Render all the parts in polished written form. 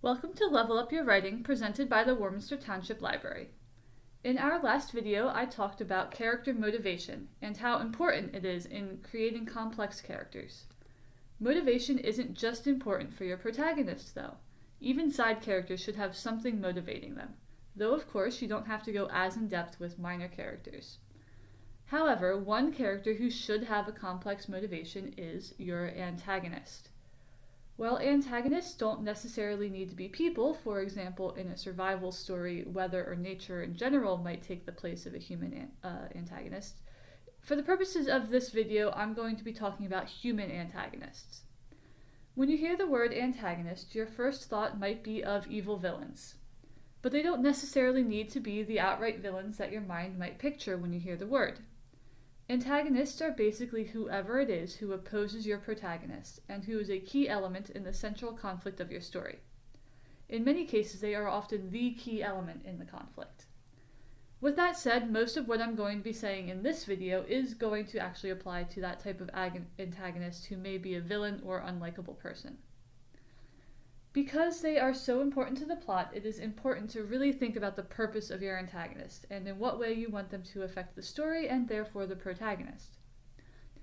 Welcome to Level Up Your Writing, presented by the Warminster Township Library. In our last video, I talked about character motivation and how important it is in creating complex characters. Motivation isn't just important for your protagonists, though. Even side characters should have something motivating them, though of course you don't have to go as in-depth with minor characters. However, one character who should have a complex motivation is your antagonist. While antagonists don't necessarily need to be people, for example, in a survival story, weather or nature in general might take the place of a human antagonist. For the purposes of this video, I'm going to be talking about human antagonists. When you hear the word antagonist, your first thought might be of evil villains. But they don't necessarily need to be the outright villains that your mind might picture when you hear the word. Antagonists are basically whoever it is who opposes your protagonist and who is a key element in the central conflict of your story. In many cases, they are often the key element in the conflict. With that said, most of what I'm going to be saying in this video is going to actually apply to that type of antagonist who may be a villain or unlikable person. Because they are so important to the plot, it is important to really think about the purpose of your antagonist and in what way you want them to affect the story and therefore the protagonist.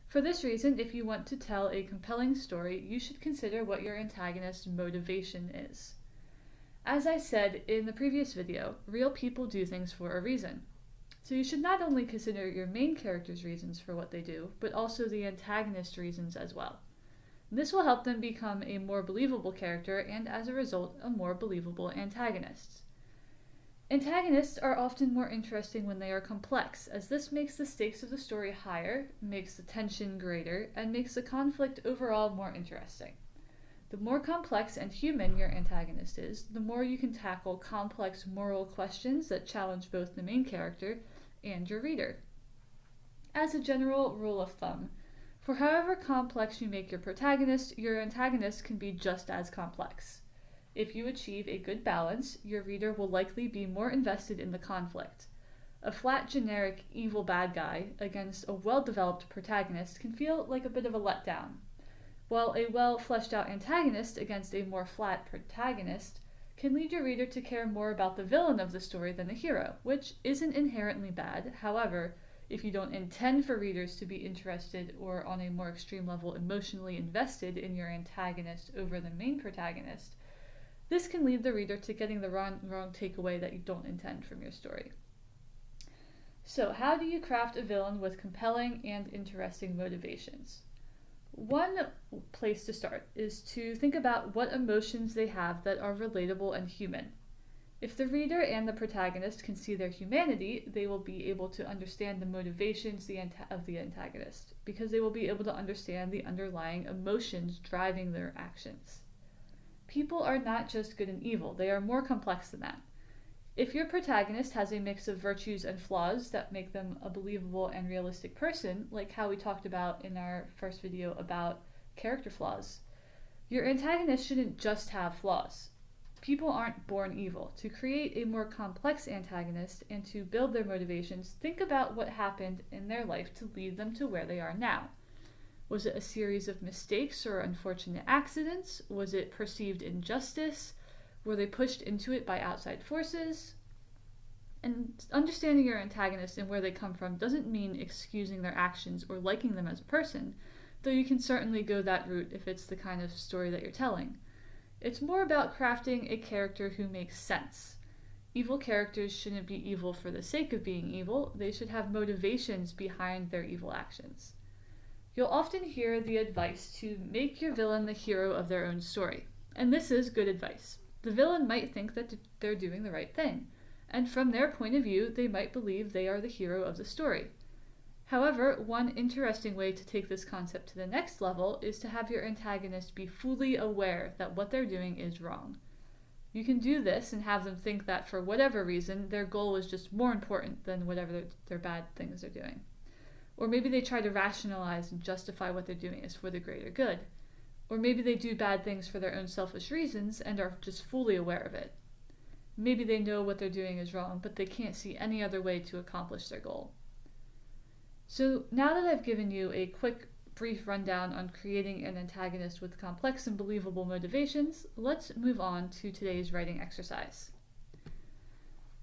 For this reason, if you want to tell a compelling story, you should consider what your antagonist's motivation is. As I said in the previous video, real people do things for a reason. So you should not only consider your main character's reasons for what they do, but also the antagonist's reasons as well. This will help them become a more believable character and, as a result, a more believable antagonist. Antagonists are often more interesting when they are complex, as this makes the stakes of the story higher, makes the tension greater, and makes the conflict overall more interesting. The more complex and human your antagonist is, the more you can tackle complex moral questions that challenge both the main character and your reader. As a general rule of thumb, for however complex you make your antagonist can be just as complex. If you achieve a good balance, your reader will likely be more invested in the conflict. A flat, generic, evil bad guy against a well-developed protagonist can feel like a bit of a letdown, while a well-fleshed-out antagonist against a more flat protagonist can lead your reader to care more about the villain of the story than the hero, which isn't inherently bad. However, if you don't intend for readers to be interested or on a more extreme level emotionally invested in your antagonist over the main protagonist, this can lead the reader to getting the wrong takeaway that you don't intend from your story. So how do you craft a villain with compelling and interesting motivations? One place to start is to think about what emotions they have that are relatable and human. If the reader and the protagonist can see their humanity, they will be able to understand the motivations of the antagonist, because they will be able to understand the underlying emotions driving their actions. People are not just good and evil, they are more complex than that. If your protagonist has a mix of virtues and flaws that make them a believable and realistic person, like how we talked about in our first video about character flaws, your antagonist shouldn't just have flaws. People aren't born evil. To create a more complex antagonist and to build their motivations, think about what happened in their life to lead them to where they are now. Was it a series of mistakes or unfortunate accidents? Was it perceived injustice? Were they pushed into it by outside forces? And understanding your antagonist and where they come from doesn't mean excusing their actions or liking them as a person, though you can certainly go that route if it's the kind of story that you're telling. It's more about crafting a character who makes sense. Evil characters shouldn't be evil for the sake of being evil. They should have motivations behind their evil actions. You'll often hear the advice to make your villain the hero of their own story, and this is good advice. The villain might think that they're doing the right thing, and from their point of view, they might believe they are the hero of the story. However, one interesting way to take this concept to the next level is to have your antagonist be fully aware that what they're doing is wrong. You can do this and have them think that for whatever reason, their goal is just more important than whatever their bad things they're doing. Or maybe they try to rationalize and justify what they're doing as for the greater good. Or maybe they do bad things for their own selfish reasons and are just fully aware of it. Maybe they know what they're doing is wrong, but they can't see any other way to accomplish their goal. So now that I've given you a quick brief rundown on creating an antagonist with complex and believable motivations, let's move on to today's writing exercise.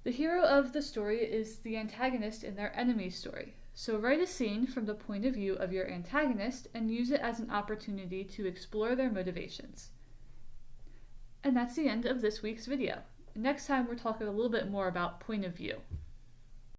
The hero of the story is the antagonist in their enemy's story. So write a scene from the point of view of your antagonist and use it as an opportunity to explore their motivations. And that's the end of this week's video. Next time we're talking a little bit more about point of view.